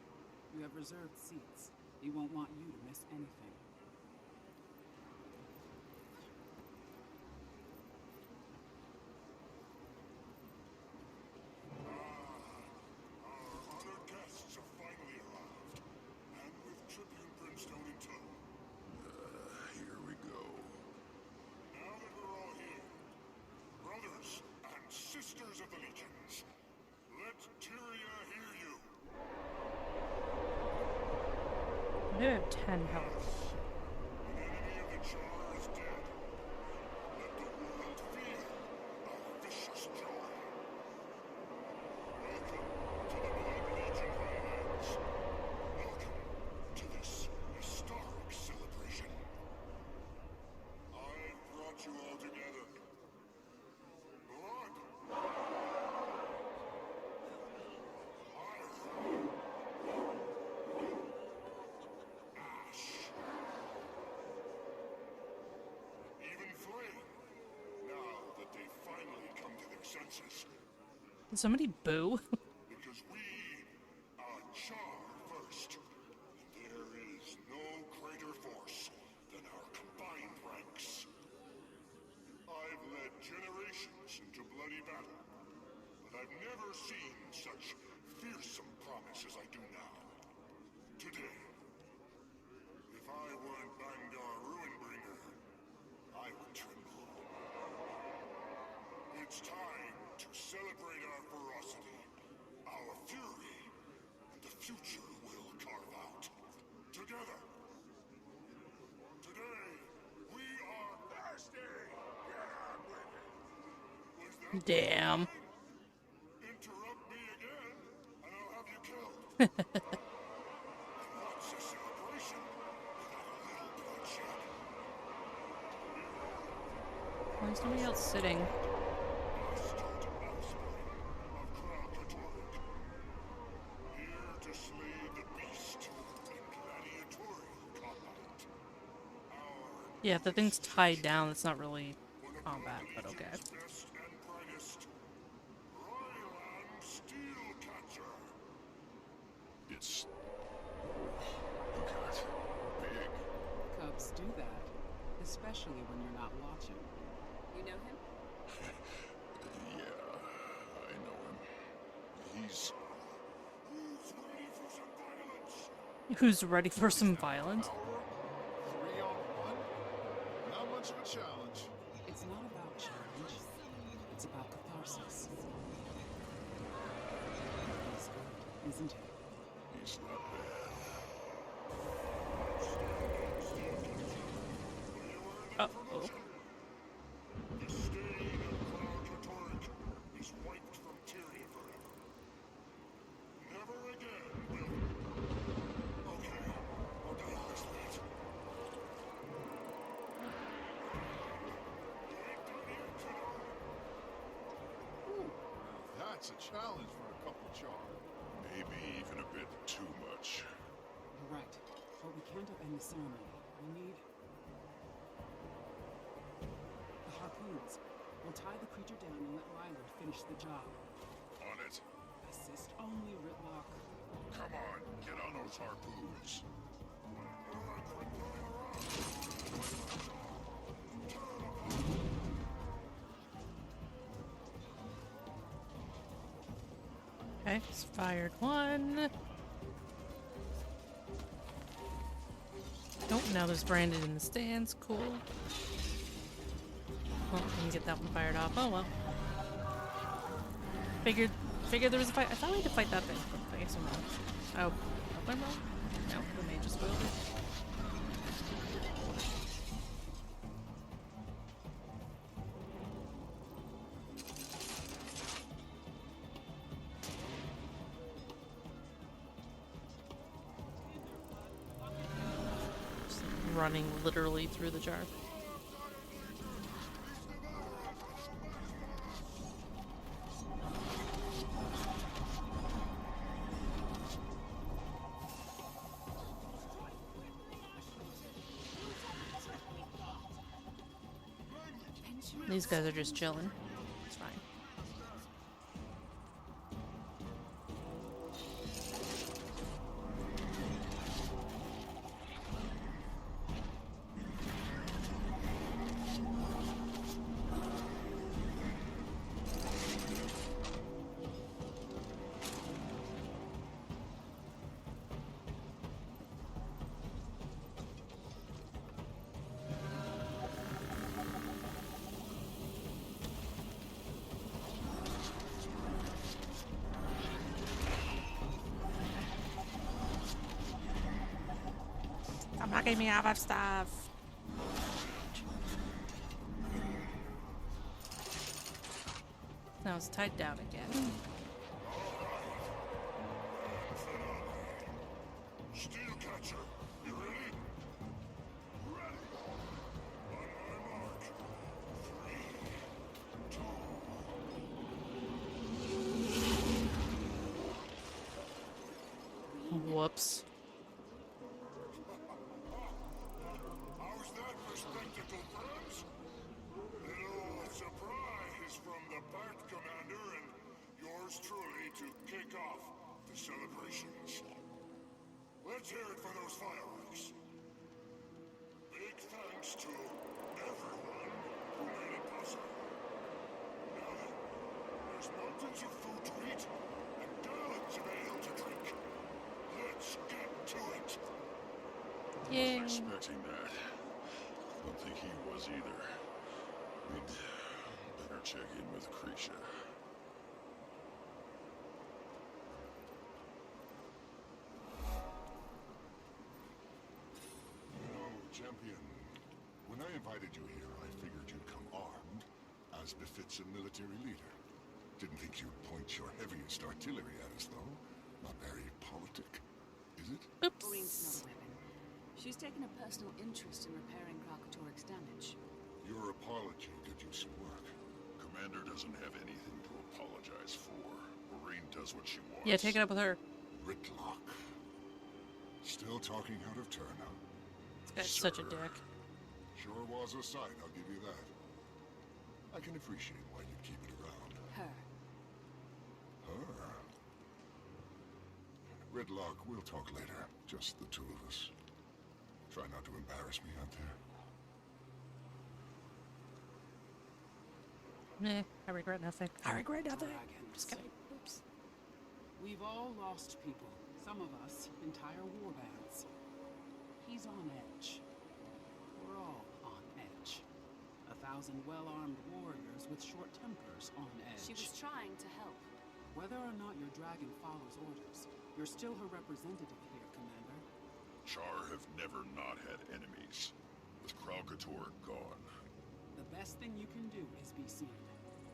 [SPEAKER 15] We have reserved seats. He won't want you to miss anything.
[SPEAKER 11] Our honored guests have finally arrived. And with Tribune Brimstone in tow.
[SPEAKER 4] Here we go.
[SPEAKER 11] Now that we're all here, brothers and sisters of the legions, let Tyria hear you.
[SPEAKER 1] I do have 10 health.
[SPEAKER 11] An enemy of the Jar is dead. Let the world feel our vicious joy. Welcome to the Blood Legion Highlands. Welcome to this historic celebration. I've brought you all together. Blood. Ash. Even flame. Now that they've finally come to their senses.
[SPEAKER 1] Did somebody boo?
[SPEAKER 11] Because we are Char first. And there is no greater force than our combined ranks. I've led generations into bloody battle, but I've never seen such fearsome promise as I do now. Today, if I weren't Bangar Ruinbringer, I would tremble. It's time to celebrate our ferocity, our fury, and the future we'll carve out. Together. Today, we are thirsty. Get on with it. Was that
[SPEAKER 1] Damn.
[SPEAKER 11] interrupt me again, and I'll have you killed. What's a celebration without a little bloodshed?
[SPEAKER 1] Why is somebody else sitting?
[SPEAKER 11] Bastard offspring of Kralkatorrik. Here to slay the beast in gladiatorial combat.
[SPEAKER 1] Yeah, if the thing's tied down, it's not really combat, but okay.
[SPEAKER 11] Best and brightest. Ryland Steelcatcher.
[SPEAKER 4] It's... Look at it. Big.
[SPEAKER 15] Cubs do that, especially when you're not watching.
[SPEAKER 7] You know him?
[SPEAKER 4] Yeah, I know him. He's...
[SPEAKER 11] Who's ready for some violence?
[SPEAKER 1] Who's ready for some violence?
[SPEAKER 12] 3 on 1? Not much of a challenge.
[SPEAKER 15] It's not about challenge. It's about catharsis. He's good, isn't he?
[SPEAKER 4] He's not bad.
[SPEAKER 1] Uh-oh.
[SPEAKER 11] The stain of Kralkatorrik is wiped from Tyria forever. Never
[SPEAKER 12] That's a challenge for a couple char.
[SPEAKER 4] Maybe even a bit too much.
[SPEAKER 15] You're right, but we can't upend the ceremony. We need... the harpoons. We'll tie the creature down and let Ryler finish the job.
[SPEAKER 4] On it.
[SPEAKER 15] Assist only, Ritlock.
[SPEAKER 4] Come on, get on those harpoons.
[SPEAKER 1] Okay, it's fired one. Nope, now there's Brandon in the stands. Cool. Well, I can get that one fired off. Oh well. Figured there was a fight. I thought we had to fight that thing. I guess I'm wrong. Oh, I'm wrong? No, the mage just spoiled it. Just running literally through the jar. These guys are just chilling. It's fine. Stop knocking me off of stuff. Now it's tied down again.
[SPEAKER 11] Steel catcher, you ready? Ready. On my mark. 3, 2.
[SPEAKER 1] Whoops.
[SPEAKER 11] How's that for spectacle, friends? Little surprise from the Bat Commander and yours truly to kick off the celebrations. Let's hear it for those fireworks. Big thanks to everyone who made it possible. Now then, there's mountains of food to eat and gallons of ale to drink. Let's get to it.
[SPEAKER 1] Yay.
[SPEAKER 4] Wasn't expecting that. Don't think he was either. We'd better check in with Krisha.
[SPEAKER 11] Champion, when I invited you here, I figured you'd come armed, as befits a military leader. Didn't think you'd point your heaviest artillery at us, though. Not very politic, is it?
[SPEAKER 7] Oreen's not a weapon. She's taken a personal interest in repairing Kralkatorrik's damage.
[SPEAKER 11] Your apology did you some work.
[SPEAKER 4] Commander doesn't have anything to apologize for. Oreen does what she wants.
[SPEAKER 1] Yeah, take it up with her.
[SPEAKER 11] Ritlock. Still talking out of turn, huh?
[SPEAKER 1] This guy's such a dick.
[SPEAKER 11] Sure was a sight, I'll give you that. I can appreciate why you'd keep it around.
[SPEAKER 7] Her.
[SPEAKER 11] Her? Ritlock, we'll talk later. Just the two of us. Try not to embarrass me out there.
[SPEAKER 1] Meh, I regret nothing. I regret nothing.
[SPEAKER 15] Dragons.
[SPEAKER 1] Just kidding. Oops.
[SPEAKER 15] We've all lost people. Some of us, entire war bands. He's on edge. We're all on edge. 1,000 well-armed warriors with short tempers on edge.
[SPEAKER 7] She was trying to help.
[SPEAKER 15] Whether or not your dragon follows orders, you're still her representative here, Commander.
[SPEAKER 4] Char have never not had enemies. With Kralkatorrik gone.
[SPEAKER 15] The best thing you can do is be seen.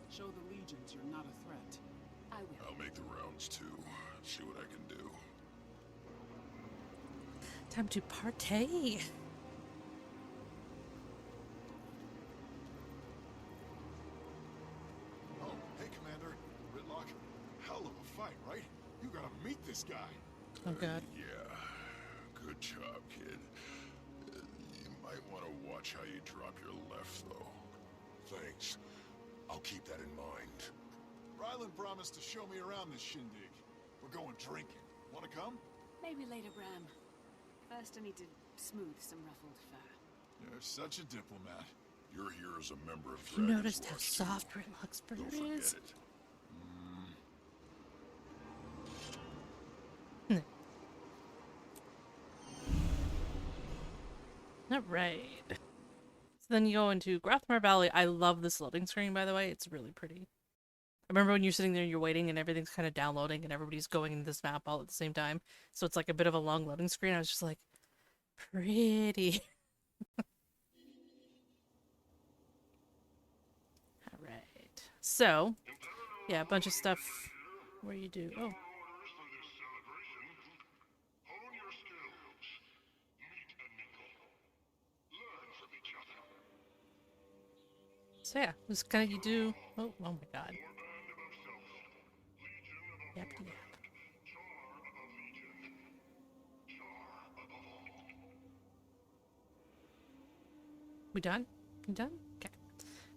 [SPEAKER 15] Show the legions you're not a threat.
[SPEAKER 7] I will.
[SPEAKER 4] I'll make the rounds too. See what I can do.
[SPEAKER 1] Time to partay.
[SPEAKER 11] Oh, hey, Commander. Ritlock.
[SPEAKER 12] fight, right? You gotta meet this guy.
[SPEAKER 1] Oh god.
[SPEAKER 4] Yeah. Good job, kid. You might want to watch how you drop your left, though.
[SPEAKER 11] Thanks. I'll keep that in mind.
[SPEAKER 12] Ryland promised to show me around this shindig. We're going drinking. Wanna come?
[SPEAKER 7] Maybe later, Bram. First, I need to smooth some ruffled fur.
[SPEAKER 12] You're such a diplomat.
[SPEAKER 4] You're here as a member of
[SPEAKER 1] You
[SPEAKER 4] Dragon's
[SPEAKER 1] noticed how
[SPEAKER 4] Watch,
[SPEAKER 1] soft
[SPEAKER 4] too.
[SPEAKER 1] Icebrood
[SPEAKER 4] Don't forget
[SPEAKER 1] is?
[SPEAKER 4] it.
[SPEAKER 1] Alright. So then you go into Grathmar Valley. I love this loading screen, by the way. It's really pretty. I remember when you're sitting there, you're waiting, and everything's kind of downloading, and everybody's going into this map all at the same time. So it's like a bit of a long loading screen. I was just like, pretty. Alright. So, yeah, a bunch of stuff where you do... Oh. So yeah, just kind of you do... Oh my god. Yep, yep. We done? You done? Okay.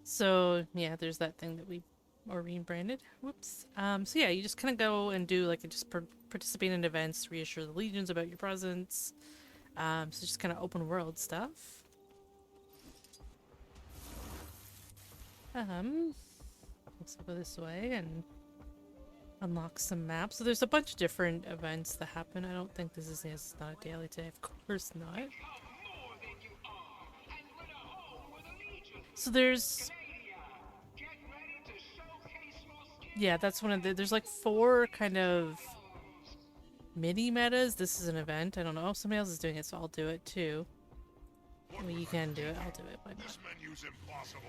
[SPEAKER 1] So yeah, there's that thing that we rebranded. Whoops. So yeah, you just kind of go and do like just participate in events, reassure the legions about your presence. So just kind of open world stuff. Let's go this way and unlock some maps. So there's a bunch of different events that happen. I don't think this is it's not a daily today. Of course not. So there's... Yeah, that's one of the... There's like 4 kind of mini metas. This is an event. I don't know if somebody else is doing it, so I'll do it too. I mean, you can do it. I'll do it. Why not?
[SPEAKER 11] This menu's impossible.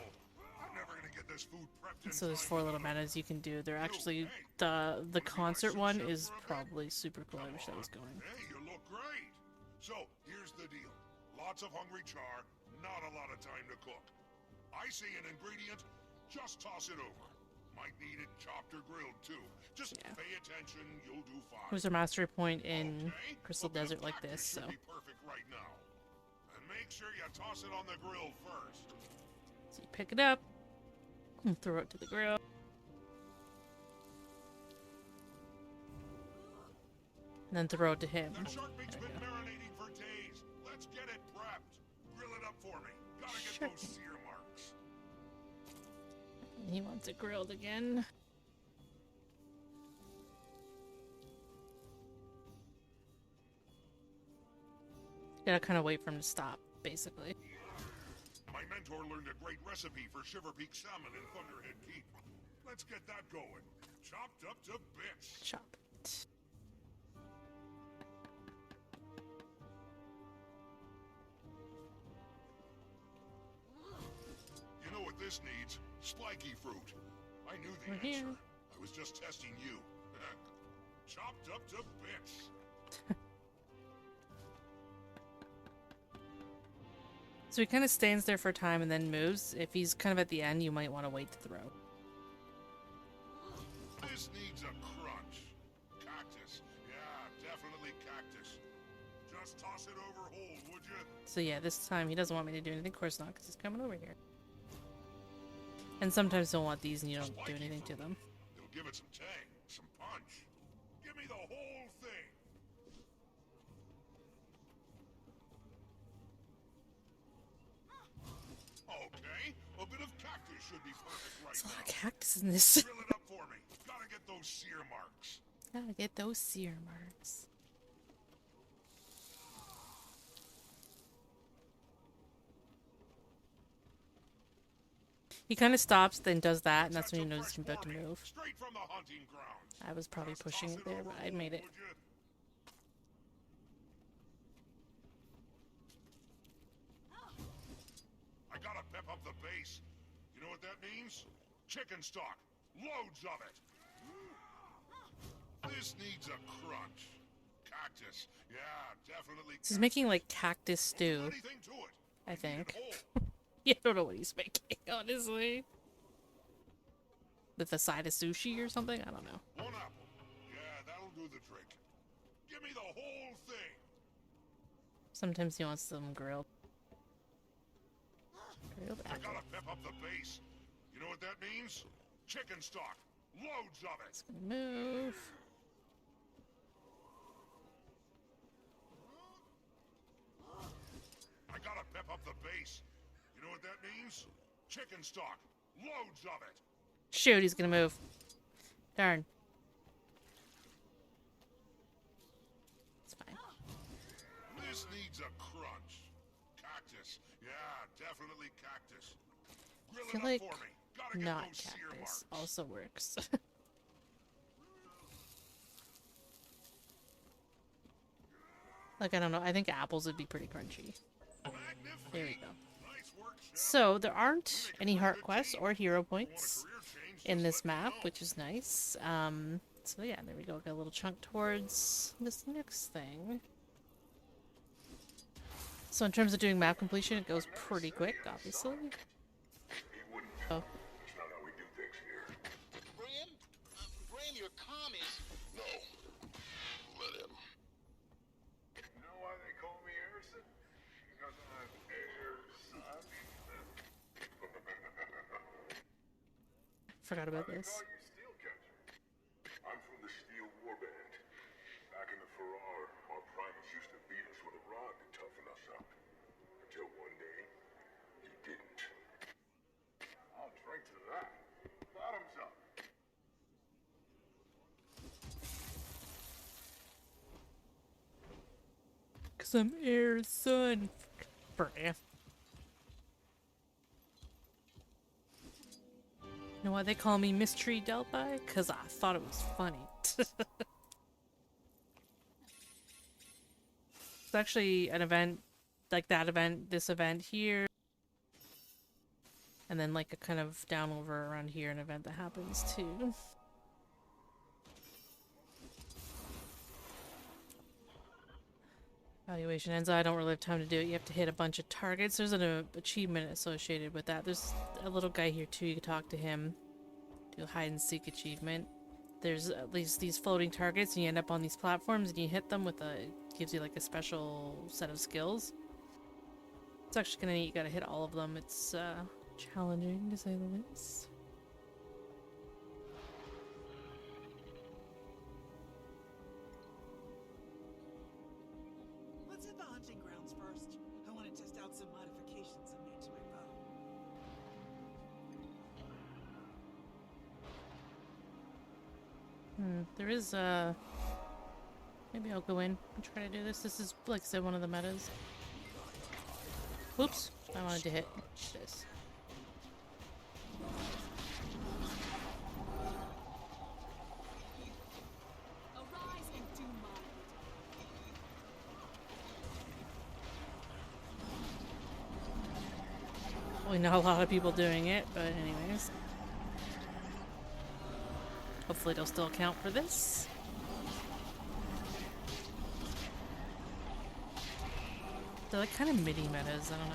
[SPEAKER 11] I'm never gonna get this food prepped in
[SPEAKER 1] So there's
[SPEAKER 11] time.
[SPEAKER 1] 4 little metas you can do. They're actually... The concert one is probably super cool. I wish that was going.
[SPEAKER 11] Hey, you look great. So, here's the deal. Lots of hungry char, not a lot of time to cook. I see an ingredient, just toss it over. Might need it chopped or grilled too. Just pay attention, you'll do fine.
[SPEAKER 1] There's a mastery point in Crystal Desert like this, so...
[SPEAKER 11] Should be perfect right now. And make sure you toss it on the grill first.
[SPEAKER 1] So you pick it up, and throw it to the grill. And then throw it to him.
[SPEAKER 11] That shark meat's been marinating for days. Let's get it prepped. Grill it up for me. Gotta get those sear marks.
[SPEAKER 1] He wants it grilled again. Gotta kind of wait for him to stop, basically.
[SPEAKER 11] My mentor learned a great recipe for Shiver Peak salmon in Thunderhead Keep. Let's get that going. Chopped up to bits.
[SPEAKER 1] Chopped.
[SPEAKER 11] You know what this needs? Spiky fruit. I knew the
[SPEAKER 1] We're
[SPEAKER 11] answer.
[SPEAKER 1] here.
[SPEAKER 11] I was just testing you. Chopped up to bits.
[SPEAKER 1] So he kind of stands there for a time and then moves. If he's kind of at the end, you might want to wait to throw.
[SPEAKER 11] This needs a crunch. Cactus. Yeah, definitely cactus. Just toss it over whole, would you?
[SPEAKER 1] So yeah, this time he doesn't want me to do anything. Of course not, because he's coming over here. And sometimes he'll want these and you don't do anything to them.
[SPEAKER 11] It'll give it some tang, some punch. Give me the whole thing. Okay, a bit of cactus should be perfect right
[SPEAKER 1] There's a lot of
[SPEAKER 11] now.
[SPEAKER 1] cactus in this.
[SPEAKER 11] Grill it up for me. Gotta get those sear marks.
[SPEAKER 1] Gotta get those sear marks. He kind of stops, then does that, and that's when you notice he's about to move.
[SPEAKER 11] Straight from the hunting grounds.
[SPEAKER 1] I was probably pushing it there, but I made it.
[SPEAKER 11] I gotta pep up the base. You know what that means? Chicken stock. Loads of it. This needs a crunch. Cactus. Yeah, definitely.
[SPEAKER 1] He's making like cactus stew,
[SPEAKER 11] Anything to it.
[SPEAKER 1] I think. Yeah, I don't know what he's making, honestly. With a side of sushi or something? I don't know.
[SPEAKER 11] One apple. the drink. Give me the whole thing.
[SPEAKER 1] Sometimes he wants them grilled. Grilled
[SPEAKER 11] I
[SPEAKER 1] apple.
[SPEAKER 11] gotta pep up the base. You know what that means? Chicken stock. Loads of it.
[SPEAKER 1] Move.
[SPEAKER 11] I gotta pep up the base. You know what that means? Chicken stock. Loads of it.
[SPEAKER 1] Shoot, he's gonna move. Darn. It's fine.
[SPEAKER 11] This needs a crunch. Cactus. Yeah, definitely cactus. Grill
[SPEAKER 1] I feel
[SPEAKER 11] it
[SPEAKER 1] like
[SPEAKER 11] up for me. Gotta get
[SPEAKER 1] not
[SPEAKER 11] those sear
[SPEAKER 1] cactus
[SPEAKER 11] marks.
[SPEAKER 1] also works. Like, I don't know. I think apples would be pretty crunchy. There we go. So, there aren't any heart quests or hero points in this map, which is nice. So yeah, there we go. Got a little chunk towards this next thing. So in terms of doing map completion, it goes pretty quick, obviously. Oh.
[SPEAKER 11] Graham, your comm is... No. Let him.
[SPEAKER 12] You know why they call me Harrison? Because I'm Air Son.
[SPEAKER 1] Forgot about this.
[SPEAKER 11] I'm from the Steel Warband. Back in the Farrar, our primates used to beat us with a rod to toughen us up. Until one day, you didn't. I'll drink to that. Bottoms up.
[SPEAKER 1] Cause I'm Air's son. Brah. You know why they call me Mystery Delphi? Cause I thought it was funny. It's actually an event, like that event, this event here. And then like a kind of down over around here, an event that happens too. Evaluation ends. I don't really have time to do it. You have to hit a bunch of targets. There's an achievement associated with that. There's a little guy here too. You can talk to him. Do a hide and seek achievement. There's at least these floating targets, and you end up on these platforms, and you hit them with a gives you like a special set of skills. It's actually kind of neat. You gotta hit all of them. It's challenging to say the least.
[SPEAKER 15] Let's hit the hunting grounds first. I want to test out some modifications I made to my bow.
[SPEAKER 1] There is maybe I'll go in and try to do this. This is, like I said, one of the metas. Whoops! I wanted to hit this.
[SPEAKER 2] Arise and do
[SPEAKER 1] Probably not a lot of people doing it, but anyways. Hopefully it'll still count for this. They're like kind of midi metas, I don't know.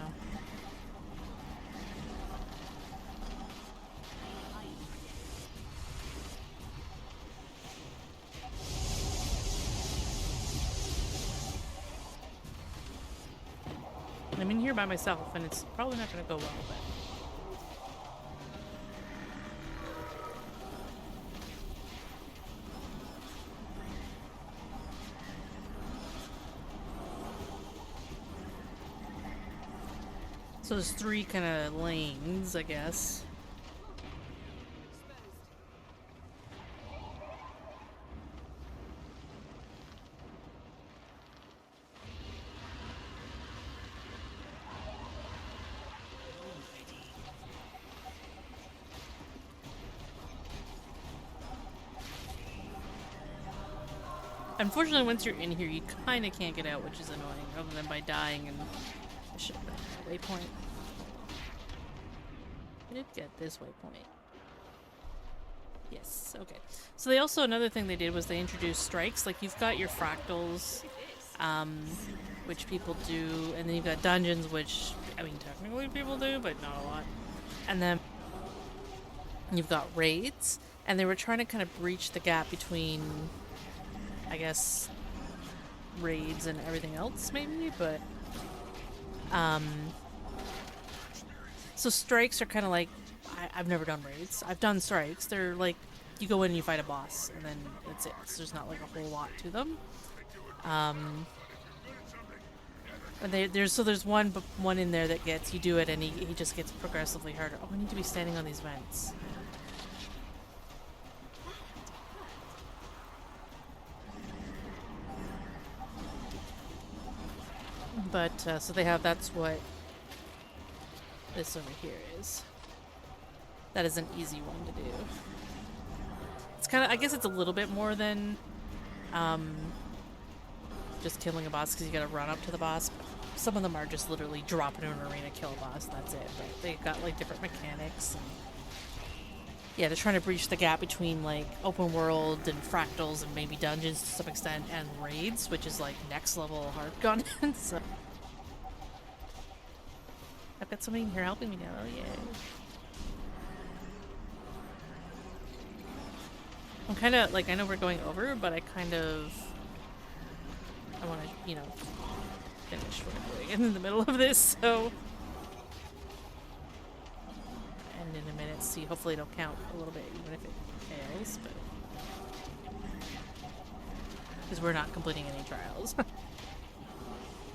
[SPEAKER 1] I'm in here by myself, and it's probably not going to go well, but... So there's three kind of lanes, I guess. Unfortunately, once you're in here, you kind of can't get out, which is annoying, other than by dying and waypoint. I did get this waypoint. Yes, okay. So they also, another thing they did was they introduced strikes. Like, you've got your fractals, which people do, and then you've got dungeons, which, I mean, technically people do, but not a lot. And then you've got raids, and they were trying to kind of breach the gap between I guess, raids and everything else, maybe, but, so strikes are kind of like, I've never done raids. I've done strikes. They're like, you go in and you fight a boss, and then that's it. So there's not like a whole lot to them. And there's one in there that gets, you do it and he just gets progressively harder. Oh, we need to be standing on these vents. But, so they have, that's what this over here is. That is an easy one to do. It's kind of, I guess it's a little bit more than just killing a boss because you gotta run up to the boss. But some of them are just literally drop into an arena, kill a boss, and that's it. But they've got like different mechanics. And yeah, they're trying to breach the gap between like open world and fractals and maybe dungeons to some extent and raids, which is like next level hard content. So I've got somebody in here helping me now. Oh yeah. I'm kind of, like, I know we're going over, but I want to, you know, finish what I'm doing in the middle of this, so. And in a minute, see, hopefully it'll count a little bit, even if it fails, but. Because we're not completing any trials.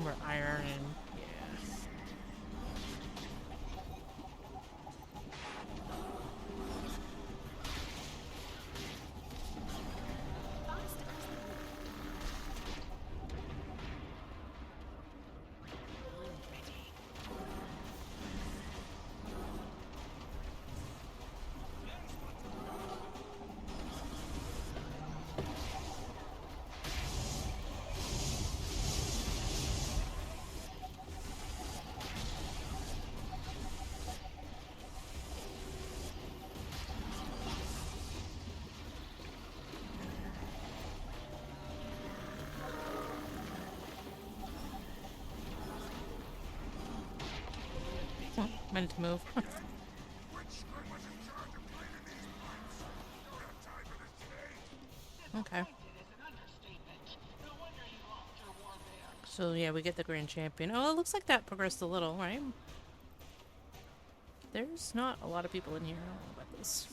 [SPEAKER 1] We're iron and, yeah. Meant to move. Okay. So yeah, we get the Grand Champion. Oh, it looks like that progressed a little, right? There's not a lot of people in here. I don't know about this.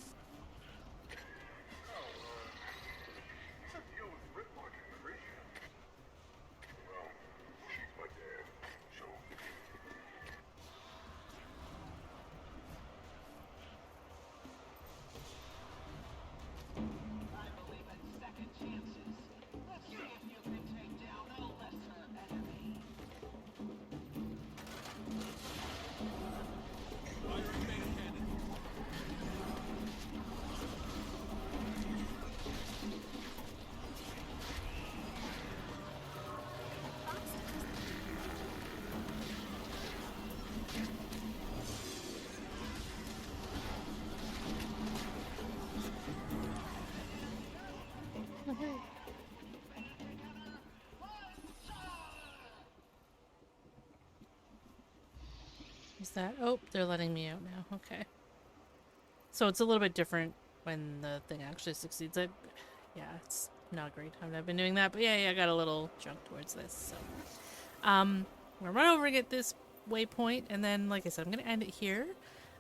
[SPEAKER 1] Is that? Oh, they're letting me out now. Okay. So it's a little bit different when the thing actually succeeds. Yeah, it's not great. I've been doing that, but yeah, I got a little junk towards this. So, I'm gonna run over and get this waypoint, and then, like I said, I'm gonna end it here.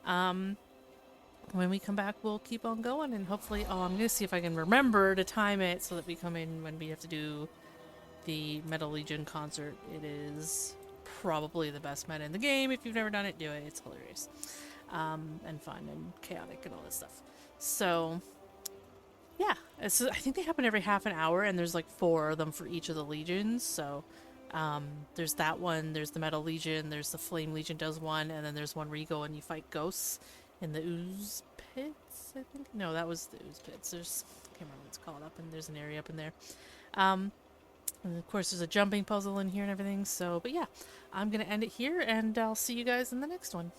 [SPEAKER 1] When we come back, we'll keep on going, and hopefully, I'm gonna see if I can remember to time it so that we come in when we have to do the Metal Legion concert. It is probably the best meta in the game. If you've never done it, do it. It's hilarious. And fun and chaotic and all this stuff. So, yeah. I think they happen every half an hour, and there's like 4 of them for each of the legions. So, there's that one, there's the Metal Legion, there's the Flame Legion does one, and then there's one where you go and you fight ghosts in the ooze pits, I think? No, that was the ooze pits. I can't remember what it's called up, and there's an area up in there. And of course there's a jumping puzzle in here and everything, so, but yeah, I'm gonna end it here, and I'll see you guys in the next one.